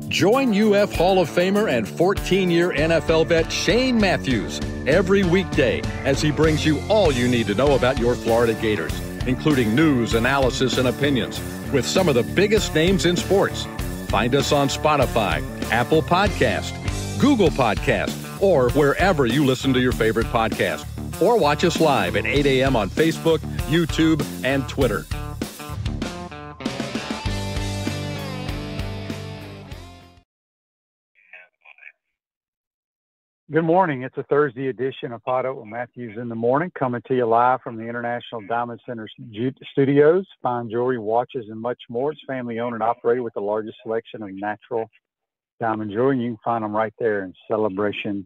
Join UF Hall of Famer and 14-year NFL vet Shane Matthews every weekday as he brings you all you need to know about your Florida Gators, including news, analysis, and opinions with some of the biggest names in sports. Find us on Spotify, Apple Podcast, Google Podcast, or wherever you listen to your favorite podcast. Or watch us live at 8 a.m. on Facebook, YouTube, and Twitter. Good morning. It's a Thursday edition of PodUp with Matthews in the Morning, coming to you live from the International Diamond Center Studios. Fine jewelry, watches, and much more. It's family owned and operated with the largest selection of natural diamond jewelry. You can find them right there in Celebration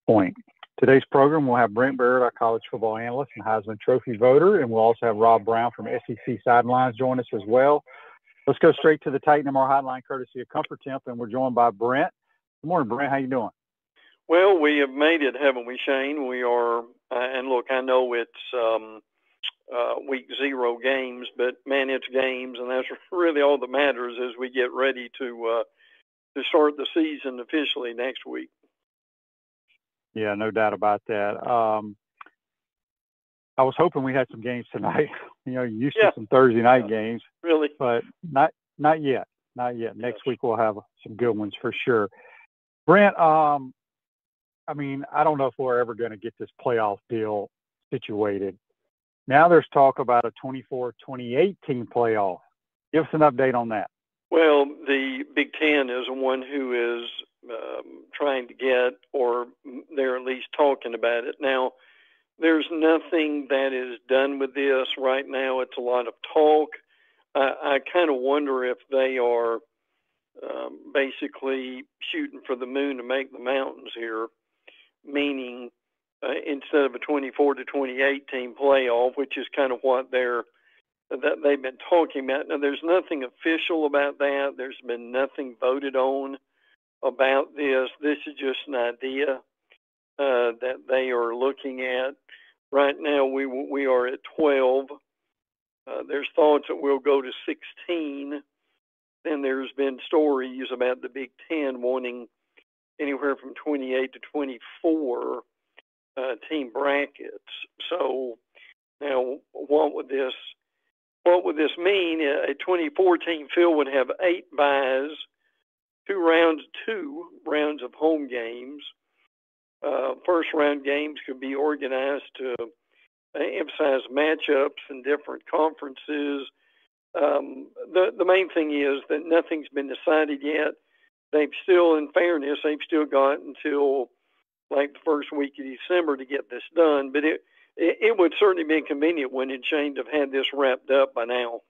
Point. Today's program will have Brent Beaird, our college football analyst and Heisman Trophy voter, and we'll also have Rob Browne from SEC Sidelines join us as well. Let's go straight to the Titan MR Hotline, courtesy of Comfort Temp, and we're joined by Brent. Good morning, Brent. How you doing? Well, we have made it, haven't we, Shane? We are, and look, I know it's week 0 games, but man, it's games, and that's really all that matters as we get ready to start the season officially next week. Yeah, no doubt about that. I was hoping we had some games tonight. You know, you're used to some Thursday night games, really, but not yet. Not yet. Next week we'll have some good ones for sure. Brent, I mean, I don't know if we're ever going to get this playoff deal situated. Now there's talk about a 24-28 team playoff. Give us an update on that. Well, the Big Ten is the one who is trying to get, or they're at least talking about it. Now, there's nothing that is done with this right now. It's a lot of talk. I kind of wonder if they are basically shooting for the moon to make the mountains here. Meaning instead of a 24-28 team playoff, which is kind of what they've been talking about. Now, there's nothing official about that. There's been nothing voted on about this. This is just an idea that they are looking at. Right now, we are at 12. There's thoughts that we'll go to 16. Then there's been stories about the Big Ten wanting anywhere from 28 to 24 team brackets. So now, what would this mean? A 24 team field would have 8 byes, 2 rounds of home games. First round games could be organized to emphasize matchups in different conferences. The main thing is that nothing's been decided yet. They've still, in fairness, got until like the first week of December to get this done. But it would certainly be convenient, wouldn't it, Shane, to have had this wrapped up by now.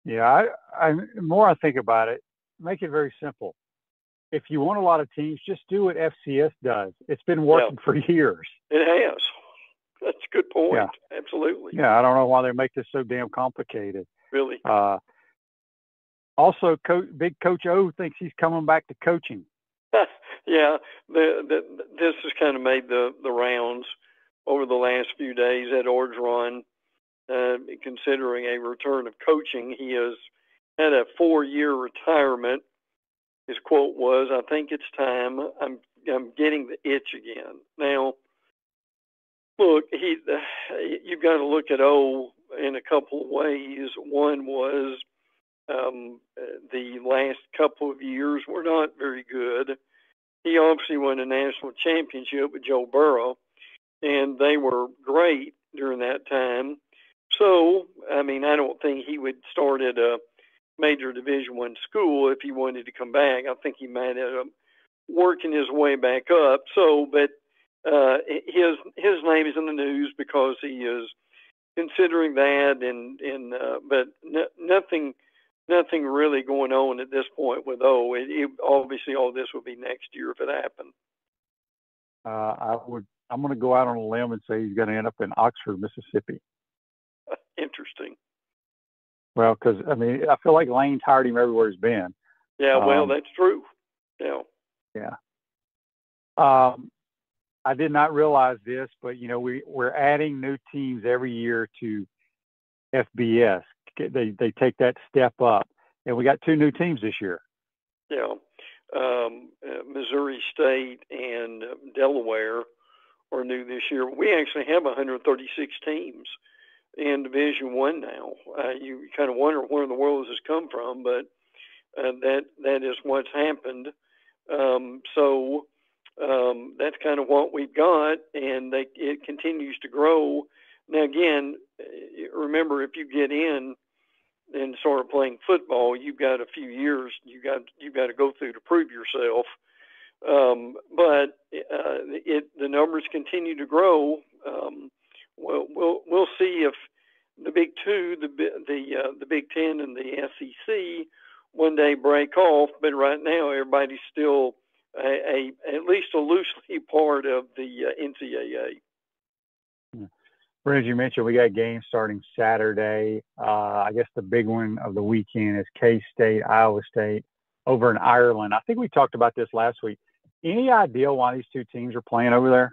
Yeah, the more I think about it, make it very simple. If you want a lot of teams, just do what FCS does. It's been working for years. It has. That's a good point. Yeah. Absolutely. Yeah, I don't know why they make this so damn complicated. Really. Also, Big Coach O thinks he's coming back to coaching. Yeah, this has kind of made the rounds over the last few days. Ed Orgeron, considering a return of coaching, he has had a 4-year retirement. His quote was, "I think it's time. I'm getting the itch again." Now, look, you've got to look at O in a couple of ways. One was the last couple of years were not very good. He obviously won a national championship with Joe Burrow, and they were great during that time. So, I mean, I don't think he would start at a major Division I school if he wanted to come back. I think he might end up working his way back up. So, but his name is in the news because he is considering that, but nothing really going on at this point with O. Obviously all this will be next year if it happened. I'm going to go out on a limb and say he's going to end up in Oxford, Mississippi. Interesting. Well, because I mean, I feel like Lane's hired him everywhere he's been. Yeah, well, that's true. Yeah. Yeah. I did not realize this, but you know, we're adding new teams every year to FBS. They take that step up. And we got two new teams this year. Yeah. Missouri State and Delaware are new this year. We actually have 136 teams in Division I now. You kind of wonder where in the world this has come from, but that is what's happened. So that's kind of what we've got, and it continues to grow. Now, again, remember, if you get in and start playing football, you've got a few years you've got to go through to prove yourself. But the numbers continue to grow. We'll see if the Big Two, the Big Ten, and the SEC one day break off. But right now, everybody's still at least a loosely part of the NCAA. Brent, as you mentioned, we got games starting Saturday. I guess the big one of the weekend is K-State, Iowa State over in Ireland. I think we talked about this last week. Any idea why these two teams are playing over there?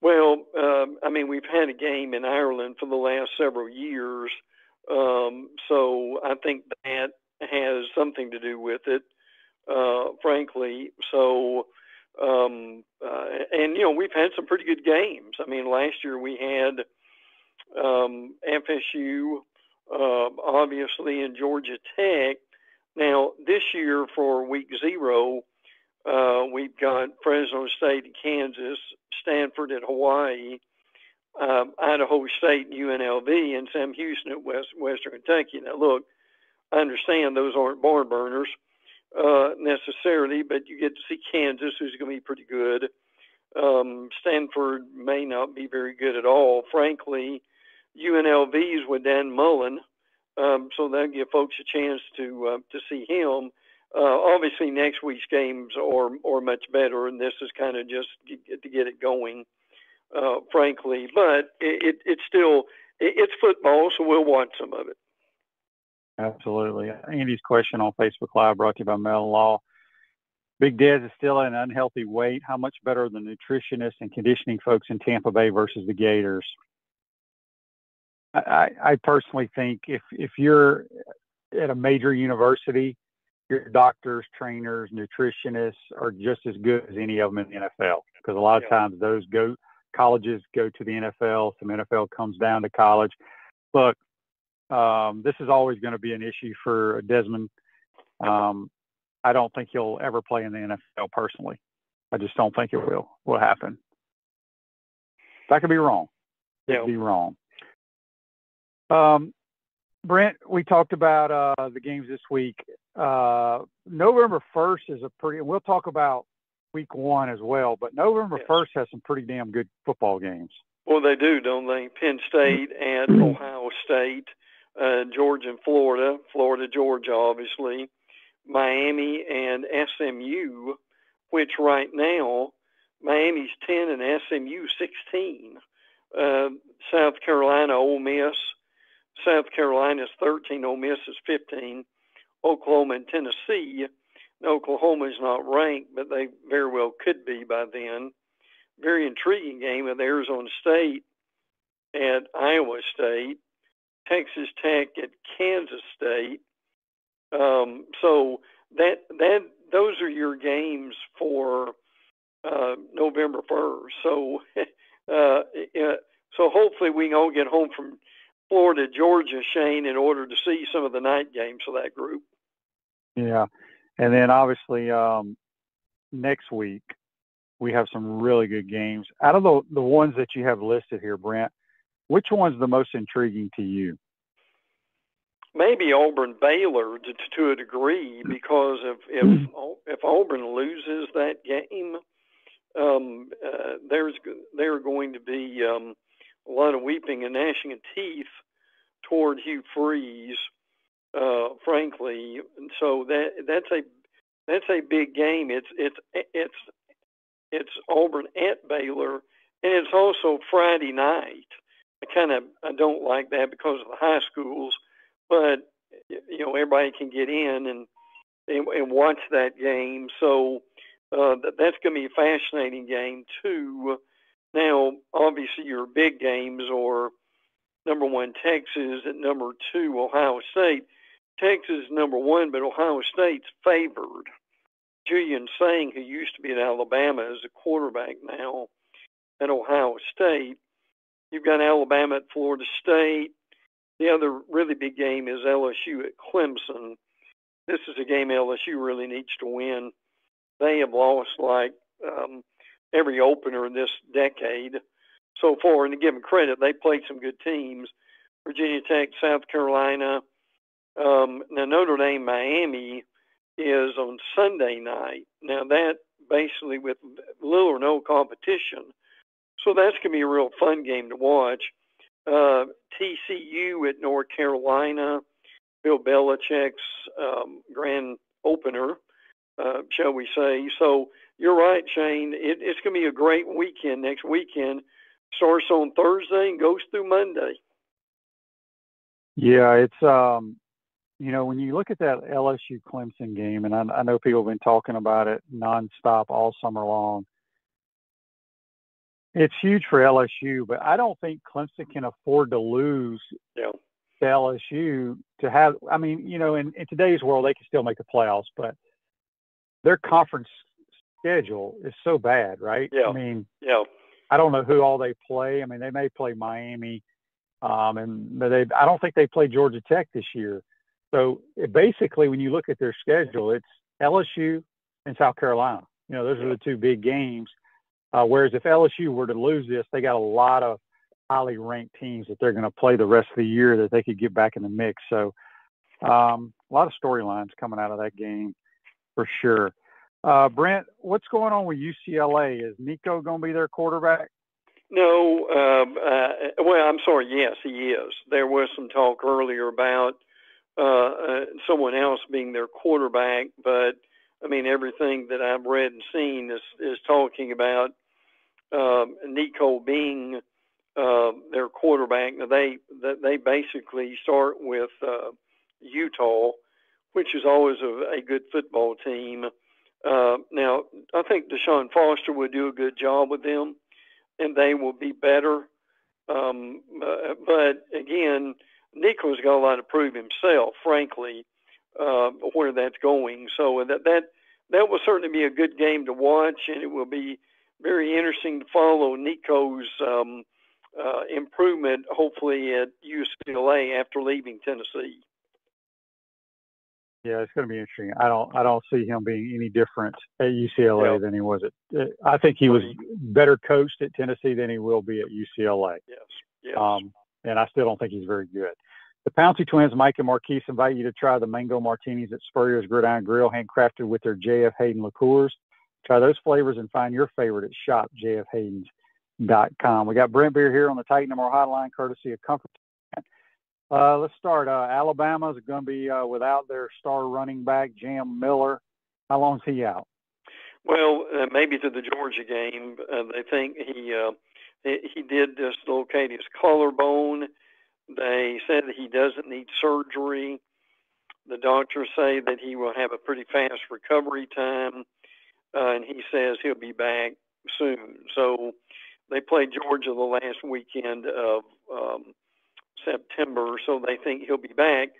Well, I mean, we've had a game in Ireland for the last several years, so I think that has something to do with it, frankly. So, and, we've had some pretty good games. I mean, last year we had FSU, obviously, and Georgia Tech. Now, this year for week 0, we've got Fresno State and Kansas, Stanford and Hawaii, Idaho State and UNLV, and Sam Houston at Western Kentucky. Now, look, I understand those aren't barn burners necessarily, but you get to see Kansas, who's going to be pretty good. Stanford may not be very good at all, frankly. UNLV's with Dan Mullen, so that'll give folks a chance to see him. Obviously, next week's games are much better, and this is kind of just to get it going, frankly. But it's still football, so we'll watch some of it. Absolutely. Andy's question on Facebook Live brought to you by Mel Law. Big Dez is still at an unhealthy weight. How much better are the nutritionists and conditioning folks in Tampa Bay versus the Gators? I personally think if you're at a major university, your doctors, trainers, nutritionists are just as good as any of them in the NFL, because a lot of times those colleges go to the NFL. Some NFL comes down to college. Look, this is always going to be an issue for Desmond. I don't think he'll ever play in the NFL personally. I just don't think it will happen. That could be wrong. It could be wrong. Brent, we talked about the games this week. November 1st is we'll talk about week 1 as well, but November 1st has some pretty damn good football games. Well, they do, don't they? Penn State and Ohio State, Georgia and Florida, Georgia, obviously, Miami and SMU, which right now, Miami's 10 and SMU 16. South Carolina, Ole Miss. South Carolina's 13, Ole Miss is 15. Oklahoma and Tennessee. Oklahoma is not ranked, but they very well could be by then. Very intriguing game with Arizona State at Iowa State. Texas Tech at Kansas State. So those are your games for November 1st. So so hopefully we can all get home from Florida, Georgia, Shane, in order to see some of the night games of that group. Yeah, and then obviously next week we have some really good games. Out of the ones that you have listed here, Brent, which one's the most intriguing to you? Maybe Auburn Baylor to a degree, because if Auburn loses that game, there are going to be a lot of weeping and gnashing of teeth toward Hugh Freeze, frankly. And so that's a big game. It's Auburn at Baylor, and it's also Friday night. I don't like that because of the high schools, but everybody can get in and watch that game. So that's going to be a fascinating game too. Now, obviously, your big games are number 1 Texas and number 2 Ohio State. Texas is number one, but Ohio State's favored. Julian Sang, who used to be at Alabama, is a quarterback now at Ohio State. You've got Alabama at Florida State. The other really big game is LSU at Clemson. This is a game LSU really needs to win. They have lost like every opener in this decade so far, and to give them credit, they played some good teams. Virginia Tech, South Carolina. Now Notre Dame, Miami is on Sunday night. Now that basically with little or no competition. So that's going to be a real fun game to watch. TCU at North Carolina, Bill Belichick's grand opener, shall we say. So you're right, Shane. It's going to be a great weekend next weekend. Starts on Thursday and goes through Monday. Yeah, it's when you look at that LSU Clemson game, and I know people have been talking about it nonstop all summer long. It's huge for LSU, but I don't think Clemson can afford to lose to LSU to have. I mean, in today's world, they can still make the playoffs, but their conference schedule is so bad, right? Yeah. I mean, I don't know who all they play. I mean, they may play Miami, but I don't think they play Georgia Tech this year. So basically, when you look at their schedule, it's LSU and South Carolina. Those are the two big games. Whereas if LSU were to lose this, they got a lot of highly ranked teams that they're going to play the rest of the year that they could get back in the mix. So a lot of storylines coming out of that game for sure. Brent, what's going on with UCLA? Is Nico going to be their quarterback? No. Well, I'm sorry. Yes, he is. There was some talk earlier about someone else being their quarterback, but I mean, everything that I've read and seen is talking about Nico being their quarterback. Now they basically start with Utah, which is always a good football team. Now I think Deshaun Foster would do a good job with them, and they will be better. But again, Nico's got a lot to prove himself, frankly, where that's going. So that will certainly be a good game to watch, and it will be very interesting to follow Nico's improvement, hopefully at UCLA after leaving Tennessee. Yeah, it's going to be interesting. I don't see him being any different at UCLA than he was at. I think he was better coached at Tennessee than he will be at UCLA. Yes. And I still don't think he's very good. The Pouncey twins, Mike and Marquise, invite you to try the mango martinis at Spurrier's Gridiron Grill, handcrafted with their J.F. Hayden liqueurs. Try those flavors and find your favorite at shopjfhaydens.com. We got Brent Beaird here on the Titan Number Hotline, courtesy of Comfort. Let's start. Alabama's going to be without their star running back, Jam Miller. How long is he out? Well, maybe to the Georgia game. They think he did dislocate his collarbone. They said that he doesn't need surgery. The doctors say that he will have a pretty fast recovery time, and he says he'll be back soon. So they played Georgia the last weekend of September, so they think he'll be back.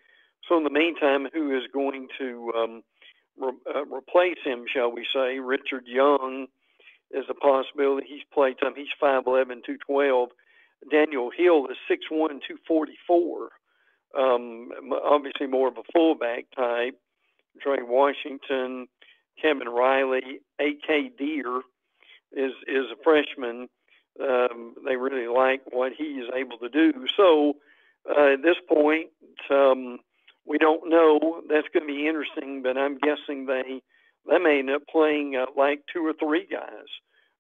So in the meantime, who is going to replace him, shall we say? Richard Young is a possibility. He's played time. He's 5'11", 212. Daniel Hill is 6'1", 244. Obviously more of a fullback type. Trey Washington, Kevin Riley, A.K. Deere is a freshman. They really like what he is able to do. So at this point, we don't know. That's going to be interesting, but I'm guessing they may end up playing like two or three guys,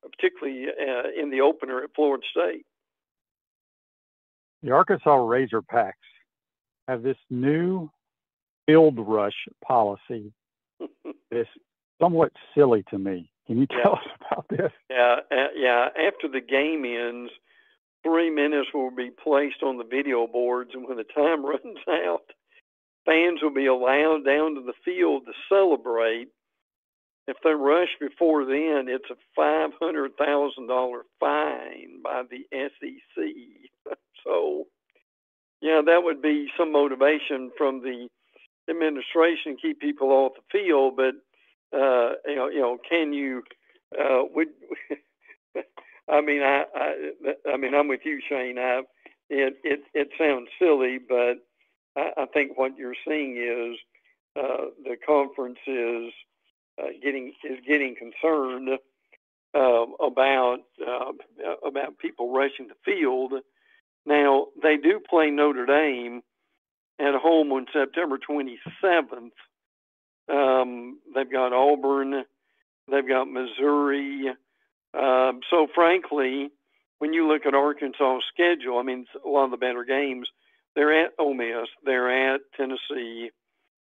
particularly in the opener at Florida State. The Arkansas Razorbacks have this new field rush policy that's somewhat silly to me. Can you tell us about this? Yeah. After the game ends, 3 minutes will be placed on the video boards, and when the time runs out, fans will be allowed down to the field to celebrate. If they rush before then, it's a $500,000 fine by the SEC. So, yeah, that would be some motivation from the administration keep people off the field, but can you? I mean, I'm with you, Shane. It sounds silly, but I think what you're seeing is the conference is getting concerned about people rushing the field. Now they do play Notre Dame at home on September 27th. They've got Auburn, they've got Missouri. So frankly, when you look at Arkansas' schedule, I mean, a lot of the better games, they're at Ole Miss, they're at Tennessee,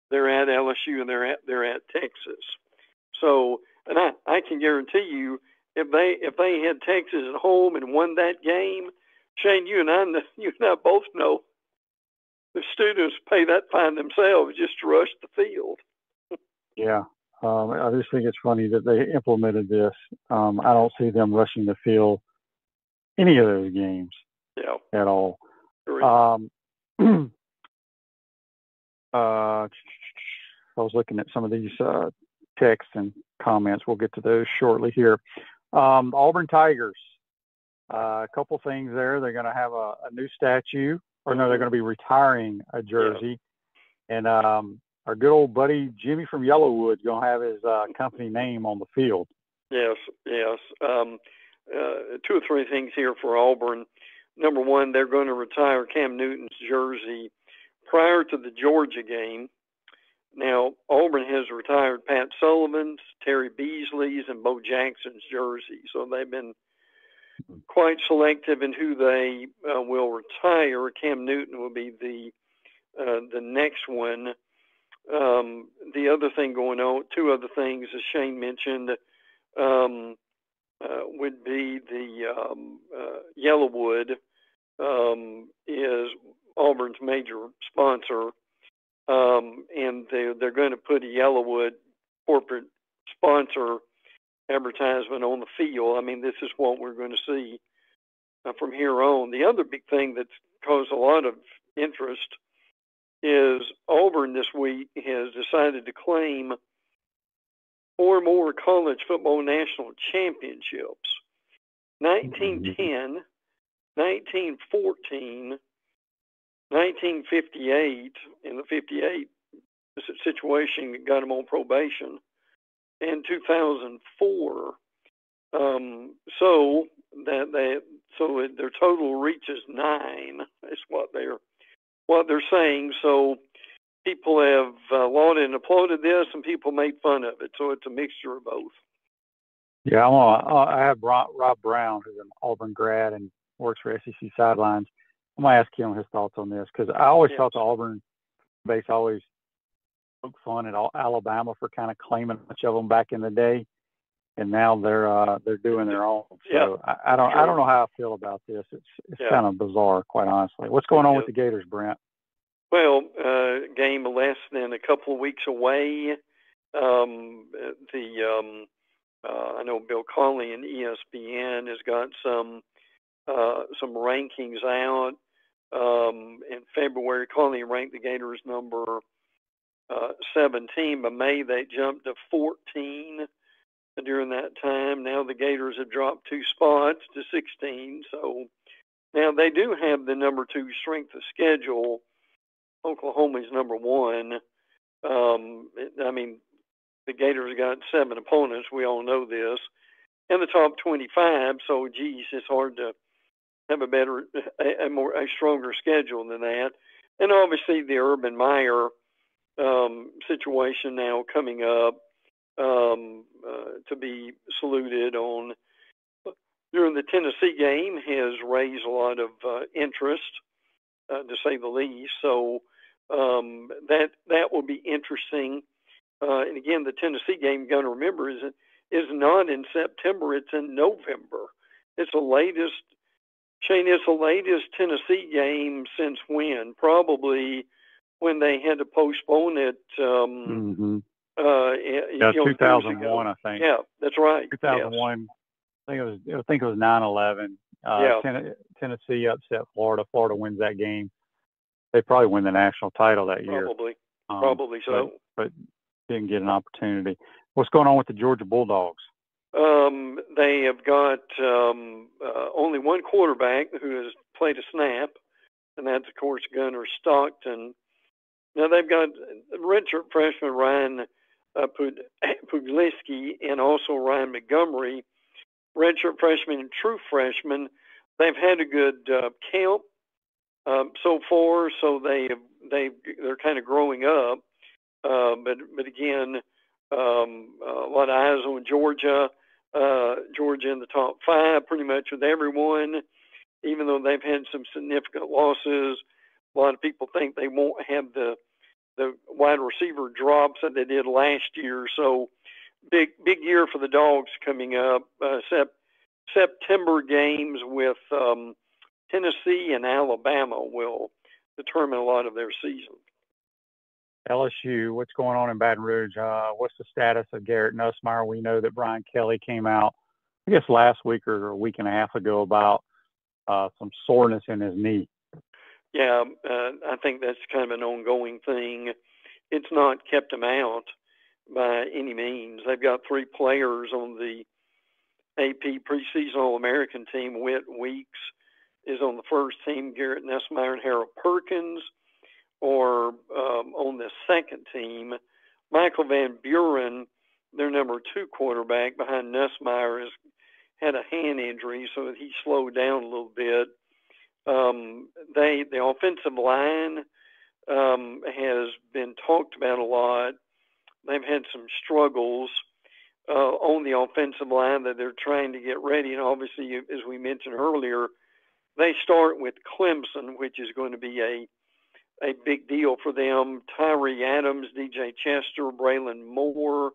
they're at LSU, and they're at Texas. So, and I can guarantee you, if they had Texas at home and won that game, Shane, you and I both know the students pay that fine themselves just to rush the field. Yeah. I just think it's funny that they implemented this. I don't see them rushing the field any of those games at all. I was looking at some of these texts and comments. We'll get to those shortly here. Auburn Tigers. A couple things there. They're going to have a new statue, or no, they're going to be retiring a jersey. Yeah. And our good old buddy Jimmy from Yellowwood is going to have his company name on the field. Yes. 2 or 3 things here for Auburn. Number one, they're going to retire Cam Newton's jersey prior to the Georgia game. Now, Auburn has retired Pat Sullivan's, Terry Beasley's, and Bo Jackson's jersey. So they've been quite selective in who they will retire. Cam Newton will be the next one. The other thing going on, 2 other things, as Shane mentioned, would be the Yellowwood is Auburn's major sponsor, and they're going to put a Yellowwood corporate sponsor advertisement on the field. I mean, this is what we're going to see from here on. The other big thing that's caused a lot of interest is Auburn this week has decided to claim 4 more college football national championships. 1910, 1914, 1958, in the 58 situation got them on probation, and 2004. So their total reaches 9. Is what they're saying. So people have lauded and applauded this, and people made fun of it. So it's a mixture of both. Yeah, I have Rob Browne, who's an Auburn grad and works for SEC Sidelines. I'm going to ask him his thoughts on this, because I always thought the Auburn base always poked fun at Alabama for kind of claiming much of them back in the day, and now they're doing their own. So I don't know how I feel about this. It's kind of bizarre, quite honestly. What's going on with the Gators, Brent? Well, game less than a couple of weeks away. I know Bill Cawley and ESPN has got some rankings out. In February, Cawley ranked the Gators number 17. By May, they jumped to 14 during that time. Now the Gators have dropped 2 spots to 16. So now they do have the number 2 strength of schedule. Oklahoma's number 1. I mean, the Gators got 7 opponents. We all know this. In the top 25. So, geez, it's hard to have a stronger schedule than that. And obviously the Urban Meyer situation now coming up to be saluted on during the Tennessee game has raised a lot of interest, to say the least. So that will be interesting. And again, the Tennessee game, you got to remember, is not in September; it's in November. It's the latest. Shane, it's the latest Tennessee game since when? Probably when they had to postpone it. 2001, I think. Yeah, that's right. 2001. Yes. I think it was 9/11. Tennessee upset Florida. Florida wins that game. They probably win the national title that year. Probably. Probably so. But didn't get an opportunity. What's going on with the Georgia Bulldogs? They have got only one quarterback who has played a snap, and that's, of course, Gunnar Stockton. Now, they've got redshirt freshman Ryan Puglitsky and also Ryan Montgomery, redshirt freshman and true freshman. They've had a good camp so far, so they're kind of growing up. But again, a lot of eyes on Georgia. Georgia in the top 5 pretty much with everyone, even though they've had some significant losses. A lot of people think they won't have the wide receiver drops that they did last year. So big year for the Dogs coming up. September games with Tennessee and Alabama will determine a lot of their season. LSU, what's going on in Baton Rouge? What's the status of Garrett Nussmeier? We know that Brian Kelly came out, I guess last week or a week and a half ago, about some soreness in his knee. Yeah, I think that's kind of an ongoing thing. It's not kept him out by any means. They've got 3 players on the AP preseason All-American team. Whit Weeks is on the first team, Garrett Nussmeier and Harold Perkins. Or on the second team, Michael Van Buren, their number 2 quarterback behind Nussmeier, has had a hand injury, so he slowed down a little bit. The offensive line has been talked about a lot. They've had some struggles on the offensive line that they're trying to get ready. And obviously, as we mentioned earlier, they start with Clemson, which is going to be a big deal for them. Tyree Adams, DJ Chester, Braylon Moore,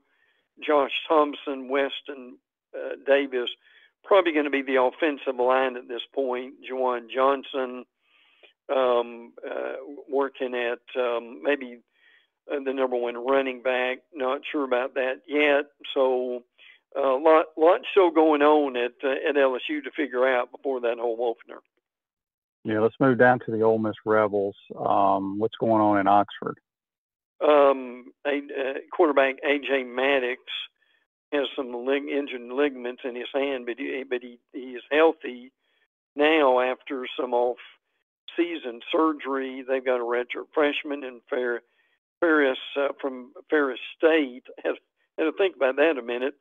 Josh Thompson, Weston Davis, probably going to be the offensive line at this point. Juwan Johnson working at maybe the number 1 running back. Not sure about that yet. So a lot still going on at LSU to figure out before that whole opener. Yeah, let's move down to the Ole Miss Rebels. What's going on in Oxford? Quarterback A.J. Maddox has some injured ligaments in his hand, but he is healthy now after some off-season surgery. They've got a redshirt freshman in Ferris from Ferris State. Had to think about that a minute.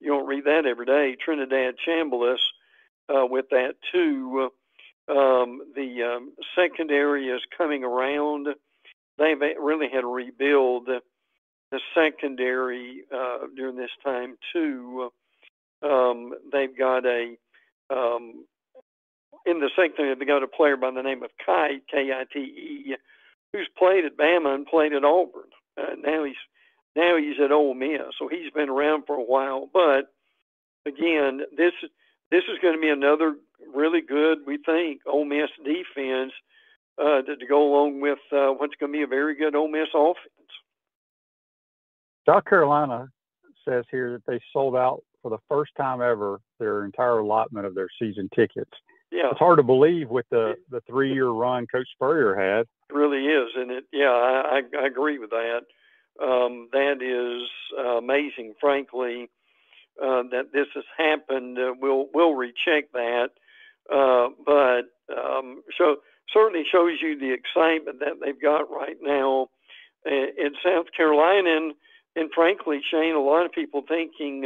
You don't read that every day. Trinidad Chambliss with that too. The secondary is coming around. They've really had to rebuild the secondary during this time too. They've got in the secondary they've got a player by the name of Kite, K-I-T-E, who's played at Bama and played at Auburn. Now he's at Ole Miss, so he's been around for a while. But again, this is going to be another really good, we think, Ole Miss defense to go along with what's going to be a very good Ole Miss offense. South Carolina says here that they sold out for the first time ever their entire allotment of their season tickets. Yeah, it's hard to believe with the 3-year run Coach Spurrier had. It really is, and I agree with that. That is amazing, frankly, that this has happened. We'll recheck that, but certainly shows you the excitement that they've got right now in South Carolina, and frankly, Shane, a lot of people thinking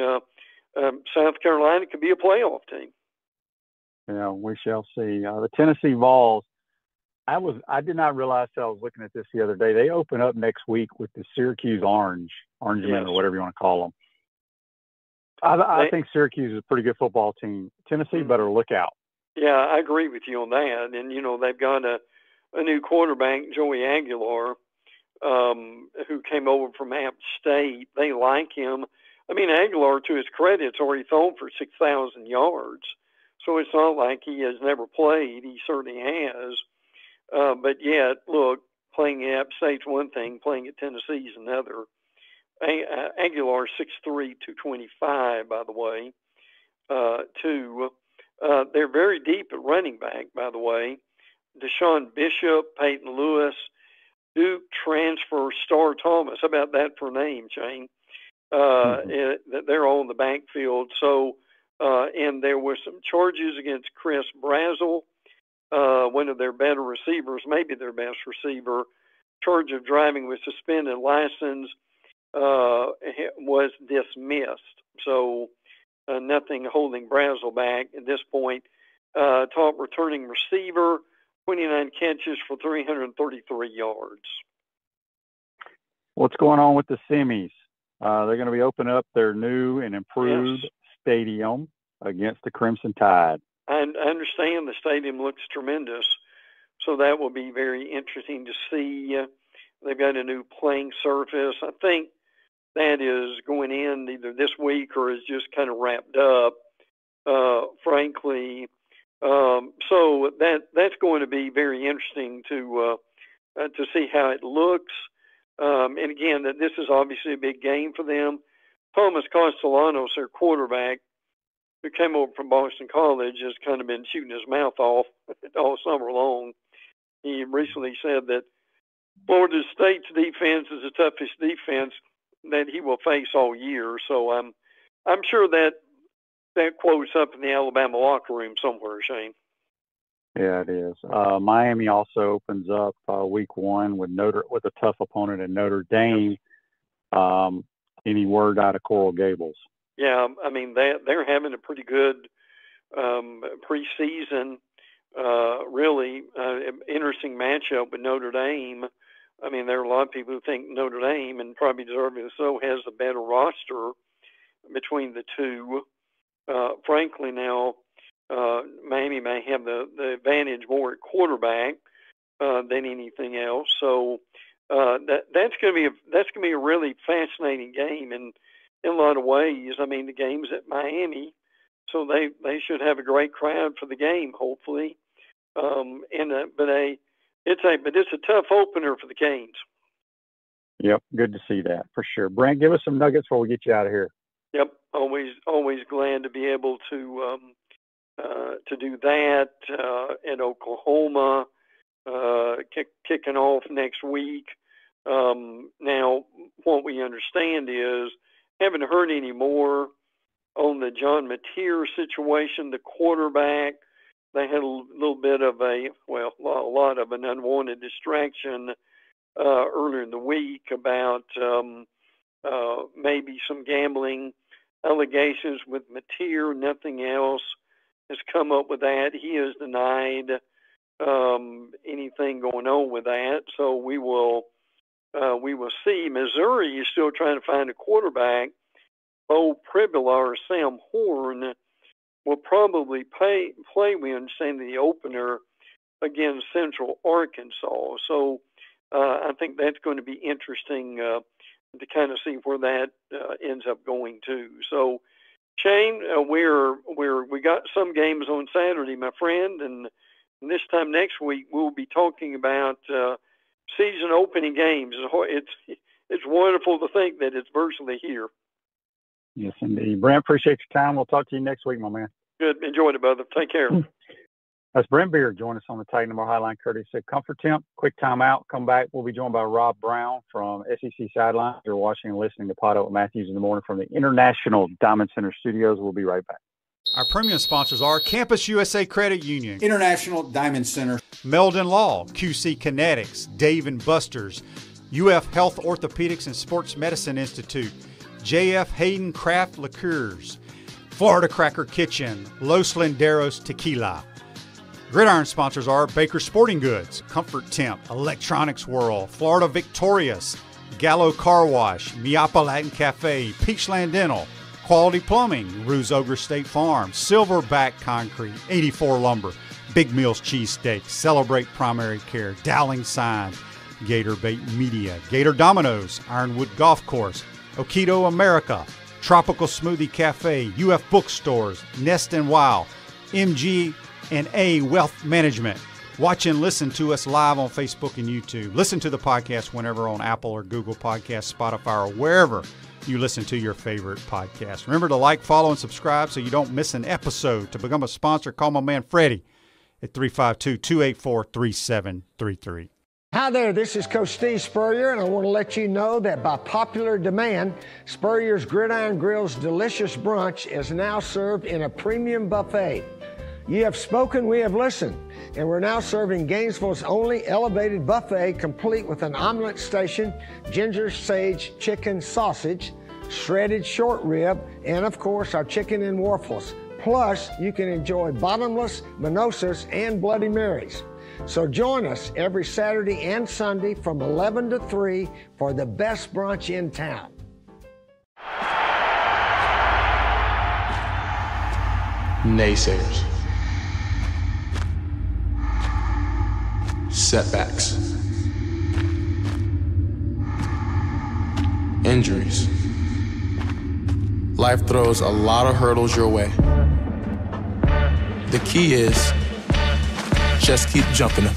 South Carolina could be a playoff team. Yeah, we shall see. The Tennessee Vols. I did not realize till I was looking at this the other day. They open up next week with the Syracuse Orangemen, yes, or whatever you want to call them. I think Syracuse is a pretty good football team. Tennessee better look out. Yeah, I agree with you on that. And, they've got a new quarterback, Joey Aguilar, who came over from App State. They like him. I mean, Aguilar, to his credit, has already thrown for 6,000 yards. So it's not like he has never played. He certainly has. But yet, look, playing at App State's one thing, playing at Tennessee is another. Aguilar 6'3", 225, by the way, too. They're very deep at running back, by the way. Deshaun Bishop, Peyton Lewis, Duke transfer Star Thomas. How about that for a name, Shane? They're on the backfield. So, and there were some charges against Chris Brazel, one of their better receivers, maybe their best receiver. Charge of driving with suspended license was dismissed. So, nothing holding Brazel back at this point. Top returning receiver, 29 catches for 333 yards. What's going on with the semis? They're going to be opening up their new and improved stadium against the Crimson Tide. I understand the stadium looks tremendous, so that will be very interesting to see. They've got a new playing surface. I think that is going in either this week or is just kind of wrapped up, frankly. So that's going to be very interesting to see how it looks. And again, that this is obviously a big game for them. Thomas Castellanos, their quarterback, who came over from Boston College, has kind of been shooting his mouth off all summer long. He recently said that Florida State's defense is the toughest defense that he will face all year. So I'm sure that quote's up in the Alabama locker room somewhere, Shane. Yeah, it is. Miami also opens up week one with a tough opponent in Notre Dame. Any word out of Coral Gables? Yeah, I mean they're having a pretty good preseason. Really interesting matchup with Notre Dame. I mean, there are a lot of people who think Notre Dame, and probably deservingly so, has a better roster between the two. Frankly, now Miami may have the advantage more at quarterback than anything else. So that's going to be a really fascinating game in a lot of ways. I mean, the game's at Miami, so they should have a great crowd for the game, hopefully. But it's a tough opener for the Canes. Yep, good to see that for sure. Brent, give us some nuggets before we get you out of here. Yep, always glad to be able to do that at Oklahoma, kicking off next week. Now, what we understand is, haven't heard any more on the John Mateer situation, the quarterback. They had a little bit of a lot of an unwanted distraction earlier in the week about maybe some gambling allegations with Mateer. Nothing else has come up with that. He has denied anything going on with that. So we will see. Missouri is still trying to find a quarterback. Bo Pribula or Sam Horn will probably play, we understand, the opener against Central Arkansas. So I think that's going to be interesting to kind of see where that ends up going to. So, Shane, we got some games on Saturday, my friend, and this time next week we'll be talking about season opening games. It's wonderful to think that it's virtually here. Yes, indeed. Brent, appreciate your time. We'll talk to you next week, my man. Good. Enjoyed it, brother. Take care. That's Brent Beaird. Join us on the Titan More Highline courtesy of Comfort Temp. Quick timeout. Come back. We'll be joined by Rob Browne from SEC Sidelines. You're watching and listening to PodUp with Matthews in the morning from the International Diamond Center Studios. We'll be right back. Our premium sponsors are Campus USA Credit Union, International Diamond Center, Meldon Law, QC Kinetics, Dave & Buster's, UF Health Orthopedics and Sports Medicine Institute, JF Hayden Craft Liqueurs, Florida Cracker Kitchen, Los Linderos Tequila. Gridiron sponsors are Baker Sporting Goods, Comfort Temp, Electronics World, Florida Victorious, Gallo Car Wash, Miapa Latin Cafe, Peachland Dental, Quality Plumbing, Ruse Ogre State Farm, Silverback Concrete, 84 Lumber, Big Mills Cheesesteak, Celebrate Primary Care, Dowling Signs, Gator Bait Media, Gator Dominoes, Ironwood Golf Course, Okido America, Tropical Smoothie Cafe, UF Bookstores, Nest and Wow, MG&A Wealth Management. Watch and listen to us live on Facebook and YouTube. Listen to the podcast whenever on Apple or Google Podcasts, Spotify, or wherever you listen to your favorite podcast. Remember to like, follow, and subscribe so you don't miss an episode. To become a sponsor, call my man Freddie at 352-284-3733. Hi there, this is Coach Steve Spurrier, and I want to let you know that by popular demand, Spurrier's Gridiron Grill's delicious brunch is now served in a premium buffet. You have spoken, we have listened, and we're now serving Gainesville's only elevated buffet, complete with an omelet station, ginger sage chicken sausage, shredded short rib, and of course our chicken and waffles. Plus, you can enjoy bottomless mimosas and Bloody Marys. So join us every Saturday and Sunday from 11 to 3 for the best brunch in town. Naysayers. Setbacks. Injuries. Life throws a lot of hurdles your way. The key is just keep jumping them.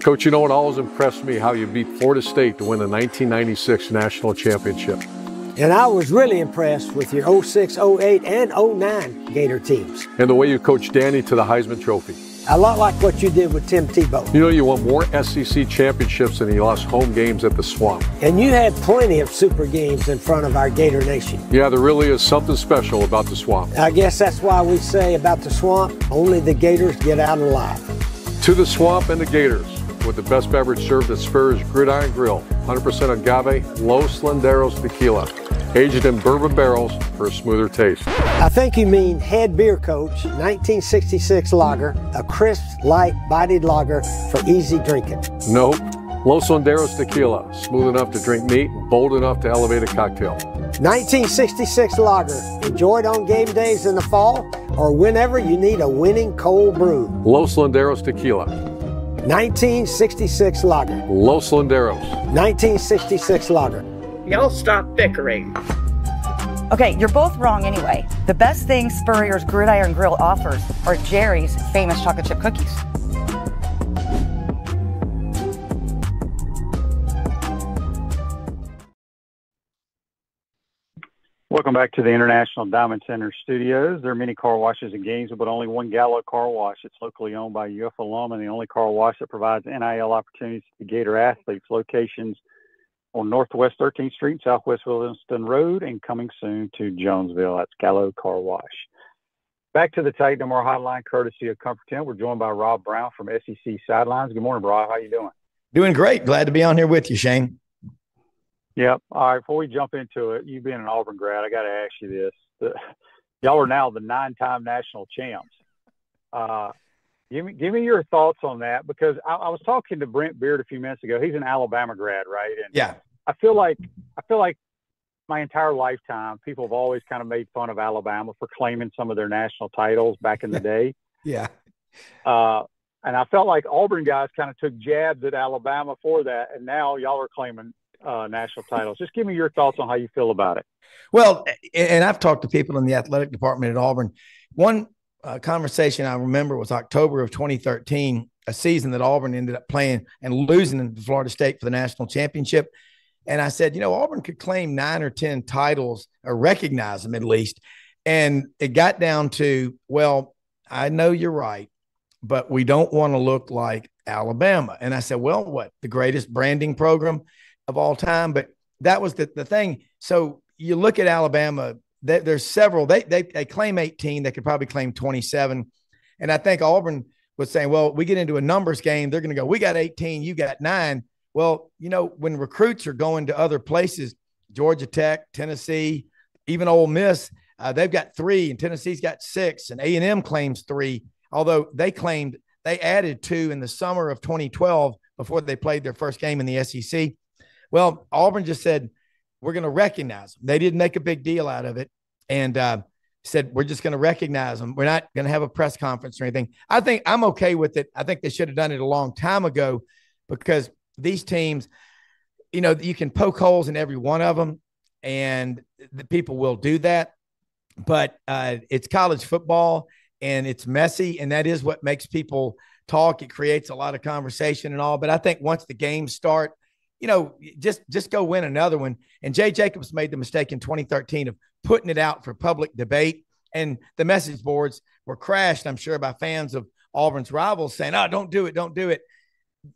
Coach, you know what always impressed me? How you beat Florida State to win the 1996 national championship. And I was really impressed with your 06, 08, and 09 Gator teams. And the way you coached Danny to the Heisman Trophy. A lot like what you did with Tim Tebow. You know, you won more SEC championships than you lost home games at the Swamp. And you had plenty of super games in front of our Gator Nation. Yeah, there really is something special about the Swamp. I guess that's why we say about the Swamp, only the Gators get out alive. To the Swamp and the Gators, with the best beverage served at Spurrier's Gridiron Grill, 100% agave, Los Landeros tequila, aged in bourbon barrels for a smoother taste. I think you mean Head Beer Coach 1966 lager, a crisp, light, bodied lager for easy drinking. Nope. Los Landeros tequila, smooth enough to drink neat, bold enough to elevate a cocktail. 1966 lager, enjoyed on game days in the fall or whenever you need a winning cold brew. Los Landeros tequila. 1966 lager. Los Landeros. 1966 lager. Y'all stop bickering. Okay, you're both wrong anyway. The best thing Spurrier's Gridiron Grill offers are Jerry's famous chocolate chip cookies. Welcome back to the International Diamond Center studios. There are many car washes in Gainesville, but only one Gallo Car Wash. It's locally owned by a UF alum and the only car wash that provides NIL opportunities to Gator athletes. Locations on Northwest 13th Street and Southwest Williamston Road, and coming soon to Jonesville. That's Gallo Car Wash. Back to the Titan No More Hotline, courtesy of Comfort 10. We're joined by Rob Browne from SEC Sidelines. Good morning, Rob. How you doing? Doing great. Glad to be on here with you, Shane. Yep. All right. Before we jump into it, you being an Auburn grad, I got to ask you this. Y'all are now the 9-time national champs. Give me your thoughts on that, because I was talking to Brent Beaird a few minutes ago. He's an Alabama grad, right? And yeah. I feel like my entire lifetime, people have always kind of made fun of Alabama for claiming some of their national titles back in the day. Yeah. And I felt like Auburn guys kind of took jabs at Alabama for that, and now y'all are claiming national titles. Just give me your thoughts on how you feel about it. Well, and I've talked to people in the athletic department at Auburn. One conversation I remember was October of 2013, a season that Auburn ended up playing and losing to Florida State for the national championship. And I said, Auburn could claim 9 or 10 titles, or recognize them at least. And it got down to, well, I know you're right, but we don't want to look like Alabama. And I said, well, what? The greatest branding program of all time. But that was the thing. So you look at Alabama, there's several, they claim 18, they could probably claim 27. And I think Auburn was saying, well, we get into a numbers game, they're going to go, we got 18, you got 9. Well, when recruits are going to other places, Georgia Tech, Tennessee, even Ole Miss, they've got 3 and Tennessee's got 6 and A&M claims 3, although they added 2 in the summer of 2012 before they played their first game in the SEC. Well, Auburn just said, we're going to recognize them. They didn't make a big deal out of it, and said, we're just going to recognize them. We're not going to have a press conference or anything. I think I'm okay with it. I think they should have done it a long time ago, because these teams, you can poke holes in every one of them, and the people will do that. But it's college football, and it's messy, and that is what makes people talk. It creates a lot of conversation and all. But I think once the games start, just go win another one. And Jay Jacobs made the mistake in 2013 of putting it out for public debate. And the message boards were crashed, I'm sure, by fans of Auburn's rivals saying, oh, don't do it. Don't do it.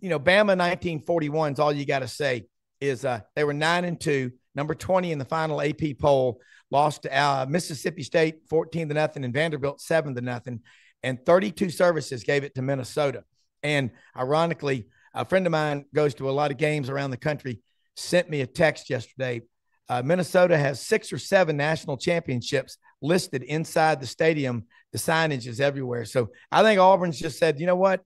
Bama 1941 is all you got to say is they were 9-2, number 20 in the final AP poll, lost to Mississippi State 14-0 and Vanderbilt 7-0, and 32 services gave it to Minnesota. And ironically, a friend of mine goes to a lot of games around the country, sent me a text yesterday. Minnesota has 6 or 7 national championships listed inside the stadium. The signage is everywhere. So I think Auburn's just said, you know what?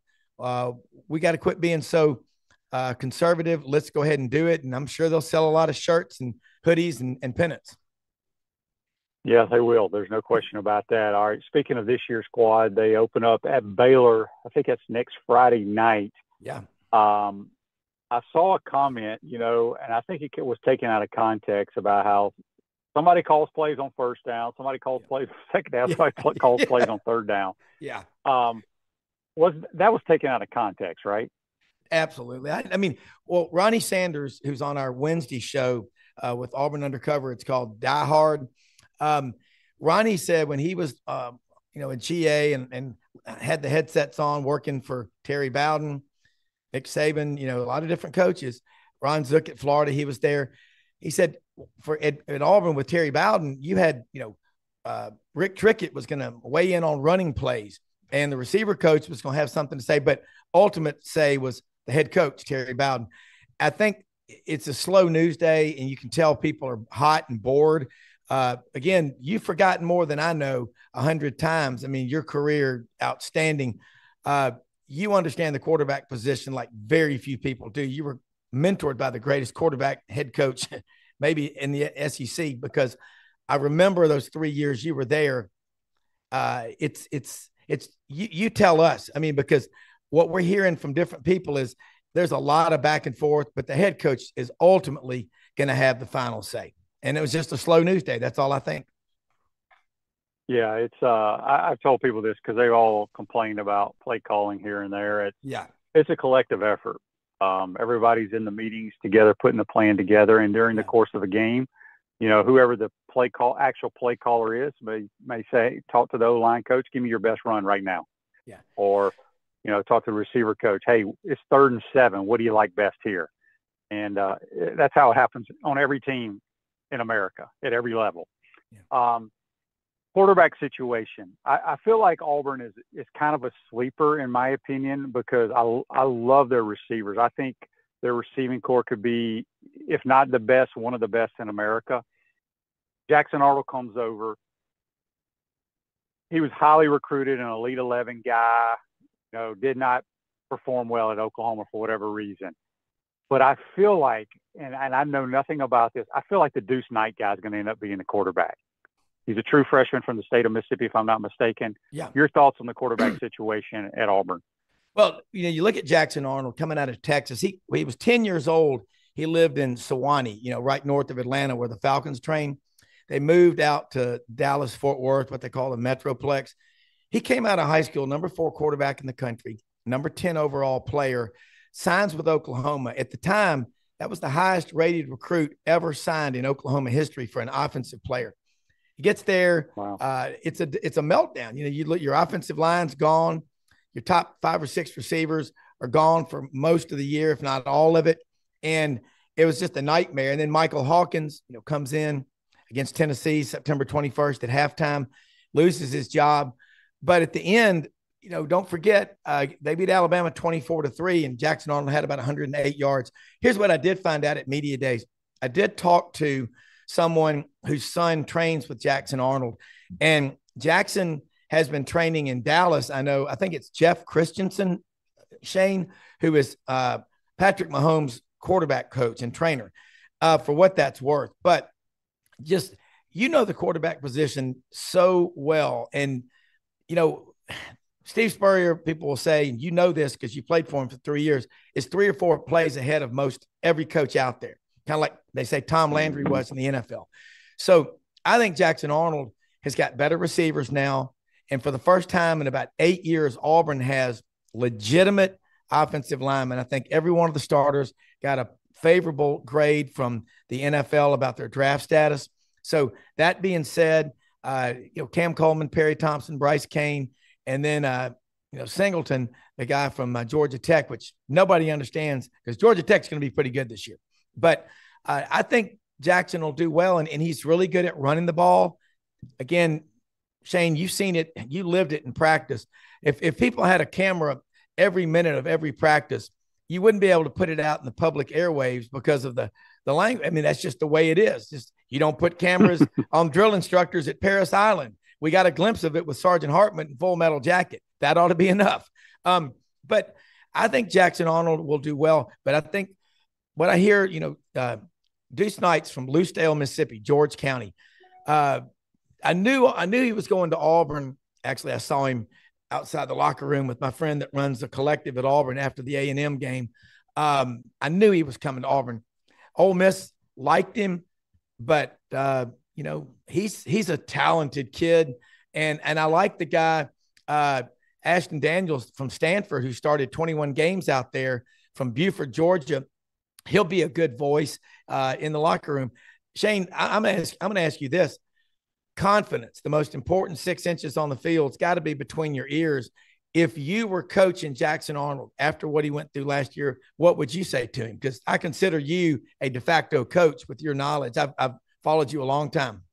We got to quit being so conservative. Let's go ahead and do it. And I'm sure they'll sell a lot of shirts and hoodies and pennants. Yeah, they will. There's no question about that. All right. Speaking of this year's squad, they open up at Baylor. I think that's next Friday night. Yeah. I saw a comment, and I think it was taken out of context about how somebody calls plays on first down, somebody calls plays on second down, somebody calls plays on third down. Yeah. That was taken out of context, right? Absolutely. I mean, Ronnie Sanders, who's on our Wednesday show with Auburn Undercover, it's called Die Hard. Ronnie said when he was, in GA and had the headsets on working for Terry Bowden, Nick Saban, a lot of different coaches. Ron Zook at Florida, he was there. He said at Auburn with Terry Bowden, you had, Rick Trickett was going to weigh in on running plays, and the receiver coach was going to have something to say, but ultimate say was the head coach, Terry Bowden. I think it's a slow news day, and you can tell people are hot and bored. Again, you've forgotten more than I know 100 times. I mean, your career, outstanding. You understand the quarterback position like very few people do. You were mentored by the greatest quarterback head coach, maybe in the SEC, because I remember those 3 years you were there. You tell us, I mean, because what we're hearing from different people is there's a lot of back and forth, but the head coach is ultimately going to have the final say. And it was just a slow news day. That's all I think. Yeah, it's I've told people this because they all complained about play calling here and there. It's a collective effort. Everybody's in the meetings together, putting the plan together, and during the course of a game, whoever the actual play caller is may say, talk to the O-line coach, give me your best run right now. Yeah. Or, talk to the receiver coach, hey, it's 3rd and 7. What do you like best here? And that's how it happens on every team in America at every level. Yeah. Quarterback situation. I feel like Auburn is kind of a sleeper in my opinion because I love their receivers. I think their receiving core could be, if not the best, one of the best in America. Jackson Arnold comes over. He was highly recruited, an Elite 11 guy, did not perform well at Oklahoma for whatever reason. But I feel like, and I know nothing about this, I feel like the Deuce Knight guy is going to end up being the quarterback. He's a true freshman from the state of Mississippi, if I'm not mistaken. Yeah. Your thoughts on the quarterback situation at Auburn? Well, you look at Jackson Arnold coming out of Texas. He was 10 years old. He lived in Sewanee, right north of Atlanta where the Falcons train. They moved out to Dallas, Fort Worth, what they call the Metroplex. He came out of high school, number 4 quarterback in the country, number 10 overall player, signs with Oklahoma. At the time, that was the highest rated recruit ever signed in Oklahoma history for an offensive player. He gets there. Wow. It's a meltdown. You look, your offensive line's gone. Your top 5 or 6 receivers are gone for most of the year, if not all of it. And it was just a nightmare. And then Michael Hawkins, comes in against Tennessee September 21st at halftime, loses his job. But at the end, don't forget, they beat Alabama 24-3, and Jackson Arnold had about 108 yards. Here's what I did find out at Media Days. I did talk to someone whose son trains with Jackson Arnold, and Jackson has been training in Dallas. I think it's Jeff Christensen, Shane, who is Patrick Mahomes' quarterback coach and trainer, for what that's worth. But just, the quarterback position so well. And, Steve Spurrier, people will say, and this because you played for him for 3 years, is 3 or 4 plays ahead of most every coach out there. Kind of like they say Tom Landry was in the NFL. So I think Jackson Arnold has got better receivers now. And for the first time in about 8 years, Auburn has legitimate offensive linemen. I think every one of the starters got a favorable grade from the NFL about their draft status. So that being said, Cam Coleman, Perry Thompson, Bryce Kane, and then, Singleton, the guy from Georgia Tech, which nobody understands because Georgia Tech's going to be pretty good this year. But I think Jackson will do well, and he's really good at running the ball. Again, Shane, you've seen it. You lived it in practice. If people had a camera every minute of every practice, you wouldn't be able to put it out in the public airwaves because of the language. I mean, that's just the way it is. Just you don't put cameras on drill instructors at Paris Island. We got a glimpse of it with Sergeant Hartman in Full Metal Jacket. That ought to be enough. But I think Jackson Arnold will do well. But I think what I hear, Deuce Knights from Lucedale, Mississippi, George County. I knew he was going to Auburn. Actually, I saw him outside the locker room with my friend that runs the collective at Auburn after the A&M game. I knew he was coming to Auburn. Ole Miss liked him, but he's a talented kid, and I like the guy Ashton Daniels from Stanford, who started 21 games out there from Beaufort, Georgia. He'll be a good voice in the locker room. Shane, I'm going to ask you this. Confidence, the most important 6 inches on the field, it's got to be between your ears. If you were coaching Jackson Arnold after what he went through last year, what would you say to him? Because I consider you a de facto coach with your knowledge. I've followed you a long time.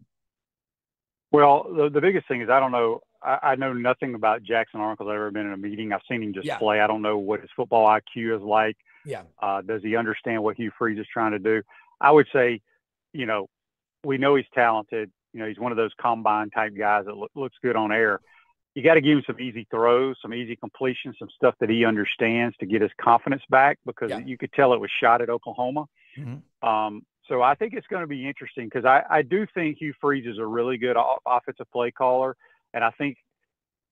Well, the biggest thing is I don't know. I know nothing about Jackson Arnold because I've ever been in a meeting. I've seen him just play. I don't know what his football IQ is like. Yeah. Does he understand what Hugh Freeze is trying to do? I would say, we know he's talented. He's one of those combine type guys that looks good on air. You got to give him some easy throws, some easy completions, some stuff that he understands to get his confidence back because you could tell it was shot at Oklahoma. Mm-hmm. So I think it's going to be interesting because I do think Hugh Freeze is a really good offensive play caller. And I think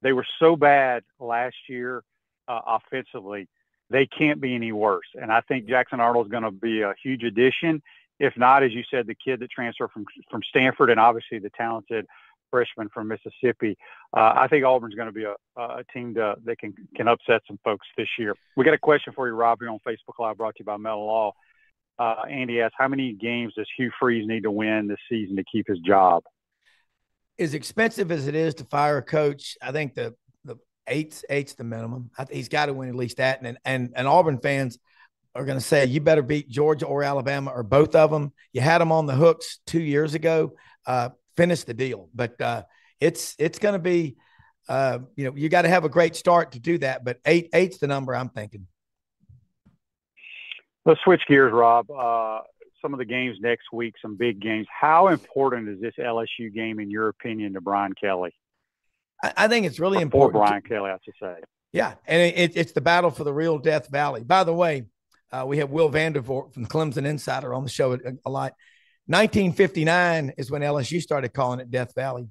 they were so bad last year offensively, they can't be any worse. And I think Jackson Arnold is going to be a huge addition. If not, as you said, the kid that transferred from Stanford and obviously the talented freshman from Mississippi. I think Auburn's going to be a team that can upset some folks this year. We got a question for you, Rob, here on Facebook Live, brought to you by Metal Law. Andy asks, how many games does Hugh Freeze need to win this season to keep his job? As expensive as it is to fire a coach, I think the eight's the minimum. He's got to win at least that. And Auburn fans are going to say, you better beat Georgia or Alabama or both of them. You had them on the hooks 2 years ago. Finish the deal. But it's going to be, you got to have a great start to do that. But eight's the number I'm thinking. Let's switch gears, Rob. Some of the games next week, some big games. How important is this LSU game, in your opinion, to Brian Kelly? I think it's really important. For Brian Kelly, I should say. Yeah, and it's the battle for the real Death Valley. By the way, we have Will Vandervoort from Clemson Insider on the show a lot. 1959 is when LSU started calling it Death Valley.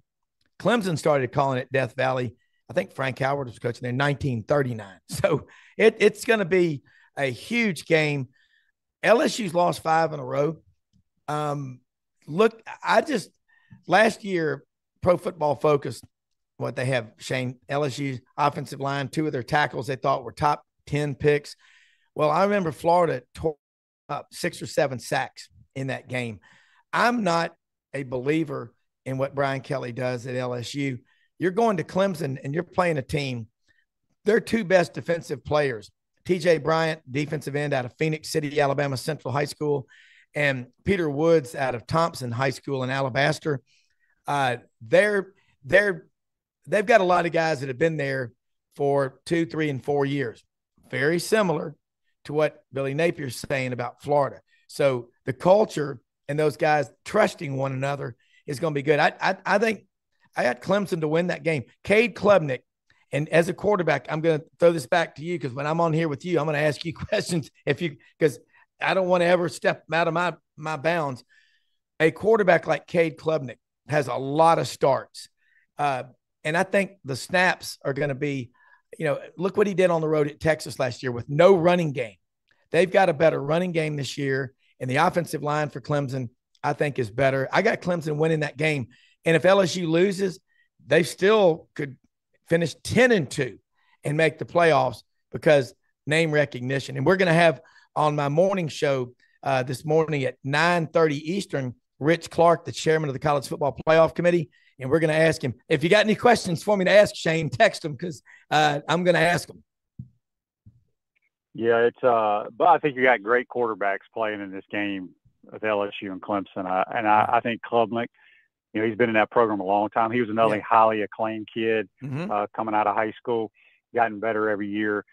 Clemson started calling it Death Valley. I think Frank Howard was coaching there in 1939. So it's going to be a huge game. LSU's lost 5 in a row. Last year, Pro Football Focus, what they have, Shane, LSU's offensive line, 2 of their tackles they thought were top 10 picks. Well, I remember Florida tore up 6 or 7 sacks in that game. I'm not a believer in what Brian Kelly does at LSU. You're going to Clemson and you're playing a team. Their 2 best defensive players, TJ Bryant, defensive end out of Phoenix City, Alabama Central High School, and Peter Woods out of Thompson High School in Alabaster. They've got a lot of guys that have been there for 2, 3, and 4 years. Very similar to what Billy Napier's saying about Florida. So the culture and those guys trusting one another is going to be good. I think I got Clemson to win that game. Cade Klubnik, and as a quarterback, I'm going to throw this back to you because when I'm on here with you, I'm going to ask you questions because I don't want to ever step out of my bounds. A quarterback like Cade Klubnik has a lot of starts. And I think the snaps are going to be, look what he did on the road at Texas last year with no running game. They've got a better running game this year, and the offensive line for Clemson, I think, is better. I got Clemson winning that game. And if LSU loses, they still could finish 10-2 and make the playoffs. because name recognition. And we're going to have on my morning show this morning at 9:30 Eastern, Rich Clark, the chairman of the College Football Playoff Committee. And we're going to ask him, if you got any questions for me to ask Shane, text them, because I'm going to ask them. Yeah, but I think you got great quarterbacks playing in this game with LSU and Clemson. I think Klubnik, he's been in that program a long time. He was another highly acclaimed kid coming out of high school, gotten better every year.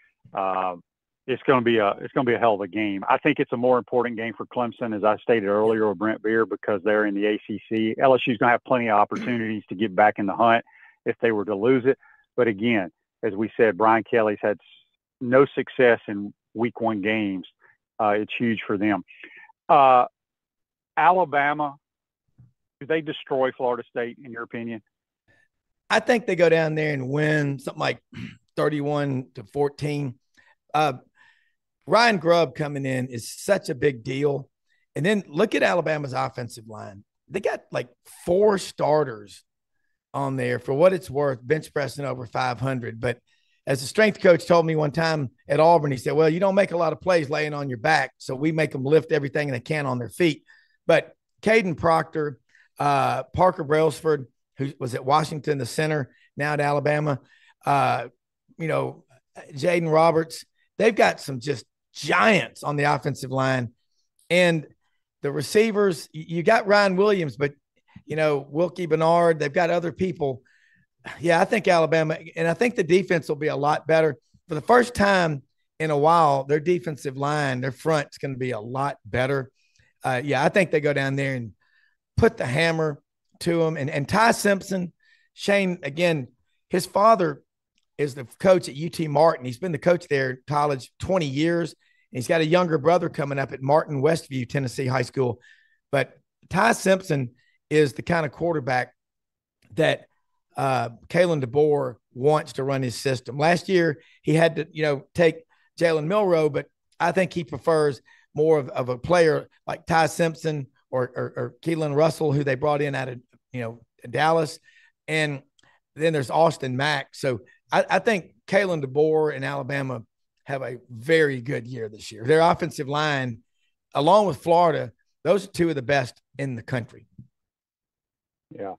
It's going to be a hell of a game. I think it's a more important game for Clemson, as I stated earlier with Brent Beaird, because they're in the ACC. LSU's going to have plenty of opportunities to get back in the hunt if they were to lose it. But again, as we said, Brian Kelly's had no success in week one games. It's huge for them. Alabama, do they destroy Florida State, in your opinion? I think they go down there and win something like 31-14. Ryan Grubb coming in is such a big deal. And then look at Alabama's offensive line. They got like 4 starters on there, for what it's worth, bench pressing over 500. But as the strength coach told me one time at Auburn, he said, well, you don't make a lot of plays laying on your back, so we make them lift everything they can on their feet. But Caden Proctor, Parker Brailsford, who was at Washington, the center, now at Alabama, Jaden Roberts, they've got some just giants on the offensive line. And the receivers, you got Ryan Williams, but, Wilkie Bernard, they've got other people. Yeah, I think Alabama, and I think the defense will be a lot better. For the first time in a while, their defensive line, their front's going to be a lot better. I think they go down there and put the hammer to them. And Ty Simpson, Shane, again, his father is the coach at UT Martin. He's been the coach there at college 20 years. And he's got a younger brother coming up at Martin Westview, Tennessee High School. But Ty Simpson is the kind of quarterback that Kalen DeBoer wants to run his system. Last year, he had to, take Jalen Milroe, but I think he prefers more of a player like Ty Simpson or Keelan Russell, who they brought in out of, Dallas. And then there's Austin Mack. So I think Kalen DeBoer and Alabama have a very good year this year. Their offensive line, along with Florida, those are 2 of the best in the country. Yeah.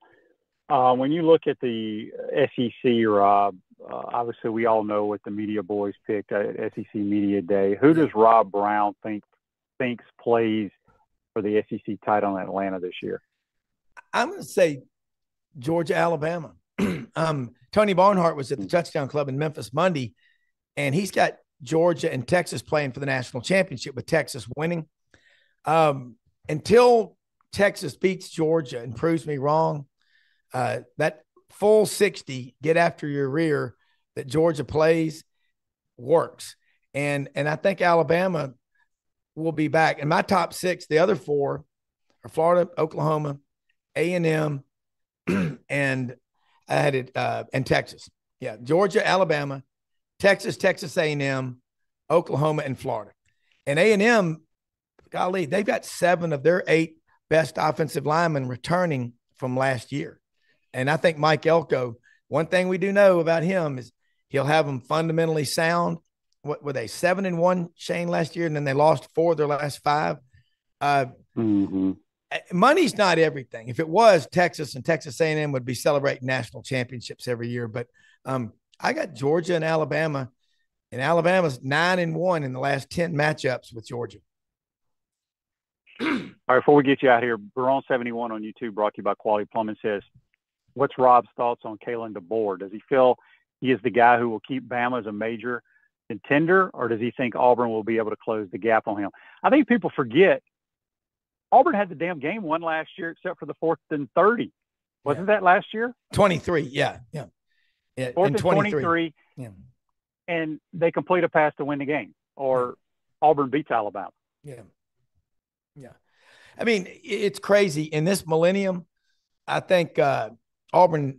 When you look at the SEC, Rob, obviously we all know what the media boys picked at SEC Media Day. Who does Rob Browne thinks plays for the SEC title in Atlanta this year? I'm going to say Georgia, Alabama. Tony Barnhart was at the Touchdown Club in Memphis Monday, and he's got Georgia and Texas playing for the national championship, with Texas winning. Until Texas beats Georgia and proves me wrong, that full 60, get after your rear that Georgia plays works. And I think Alabama will be back. In my top 6, the other 4 are Florida, Oklahoma, A&M, and I had it, and Texas. Yeah, Georgia, Alabama, Texas, Texas A&M, Oklahoma, and Florida. And A&M, golly, they've got 7 of their 8 best offensive linemen returning from last year. And I think Mike Elko, one thing we do know about him is he'll have them fundamentally sound. What were they, 7-1, Shane, last year? And then they lost 4 of their last 5. Money's not everything. If it was, Texas and Texas A&M would be celebrating national championships every year. But I got Georgia and Alabama's 9-1 in the last 10 matchups with Georgia. All right, before we get you out here, Baron71 on YouTube, brought to you by Quality Plumbing, says, what's Rob's thoughts on Kalen DeBoer? Does he feel he is the guy who will keep Bama as a major contender, or does he think Auburn will be able to close the gap on him? I think people forget Auburn had the damn game won last year, except for the 4th and 30. Wasn't that last year? 23, yeah. 4th and 23, and they complete a pass to win the game, or Auburn beats Alabama. Yeah. I mean, it's crazy. In this millennium, I think Auburn,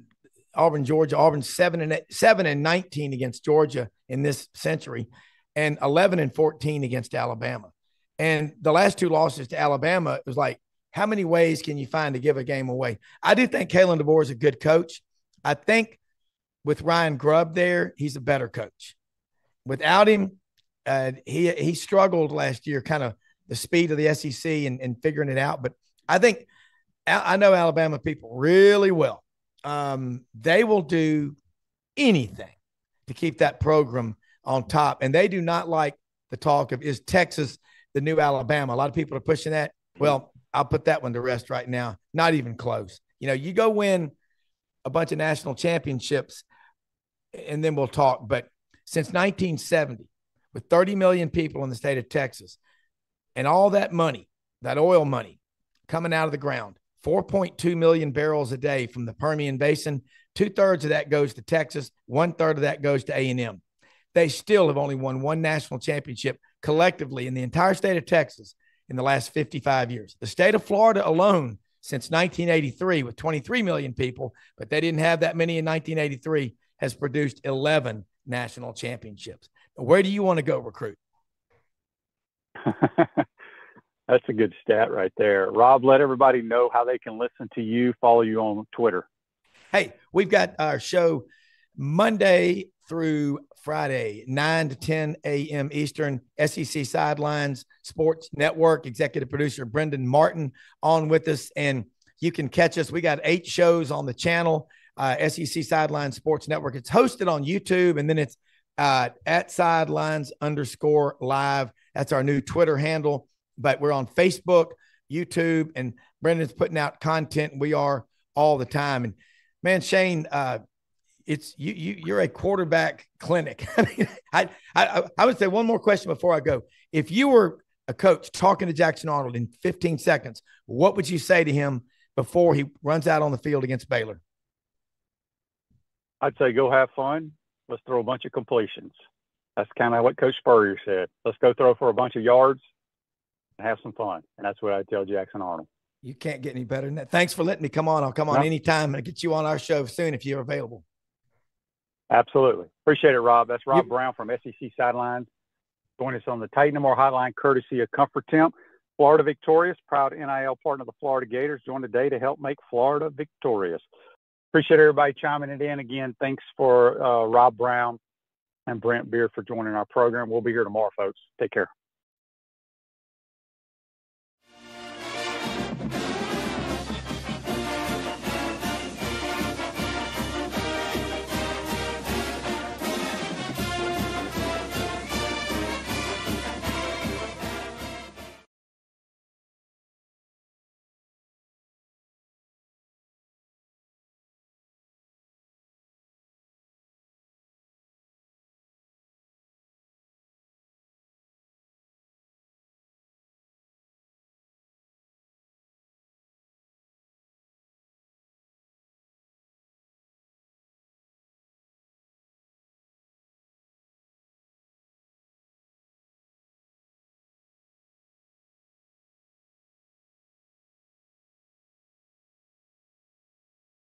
Georgia, Auburn's 7-19 against Georgia in this century, and 11-14 against Alabama. And the last 2 losses to Alabama, it was like, how many ways can you find to give a game away? I do think Kalen DeBoer is a good coach. I think with Ryan Grubb there, he's a better coach. without him, he struggled last year, kind of the speed of the SEC and figuring it out. But I think I know Alabama people really well. They will do anything to keep that program on top. And they do not like the talk of, is Texas the new Alabama? A lot of people are pushing that. Well, I'll put that one to rest right now. Not even close. You go win a bunch of national championships and then we'll talk. But since 1970, with 30 million people in the state of Texas and all that money, that oil money coming out of the ground, 4.2 million barrels a day from the Permian Basin, 2/3 of that goes to Texas, 1/3 of that goes to A&M. They still have only won one national championship collectively in the entire state of Texas in the last 55 years. The state of Florida alone, since 1983, with 23 million people, but they didn't have that many in 1983, has produced 11 national championships. Where do you want to go recruit? That's a good stat right there. Rob, let everybody know how they can listen to you, follow you on Twitter. Hey, we've got our show Monday through Friday, 9 to 10 a.m. Eastern, SEC Sidelines Sports Network, executive producer Brendan Martin on with us. And you can catch us. We got 8 shows on the channel, SEC Sidelines Sports Network. It's hosted on YouTube, and then it's at @sidelines_live. That's our new Twitter handle. But we're on Facebook, YouTube, and Brendan's putting out content. We are all the time. And man, Shane, it's you're a quarterback clinic. I mean, I would say one more question before I go. If you were a coach talking to Jackson Arnold in 15 seconds, what would you say to him before he runs out on the field against Baylor? I'd say go have fun. Let's throw a bunch of completions. That's kind of what Coach Spurrier said. Let's go throw for a bunch of yards and have some fun. And that's what I tell Jackson Arnold. You can't get any better than that. Thanks for letting me come on. I'll come on anytime and get you on our show soon if you're available. Absolutely. Appreciate it, Rob. That's Rob Browne from SEC Sidelines. Join us on the Titan & More Hotline courtesy of Comfort Temp. Florida victorious, proud NIL partner of the Florida Gators. Join today to help make Florida victorious. Appreciate everybody chiming it in. Again, thanks for Rob Browne and Brent Beaird for joining our program. We'll be here tomorrow, folks. Take care.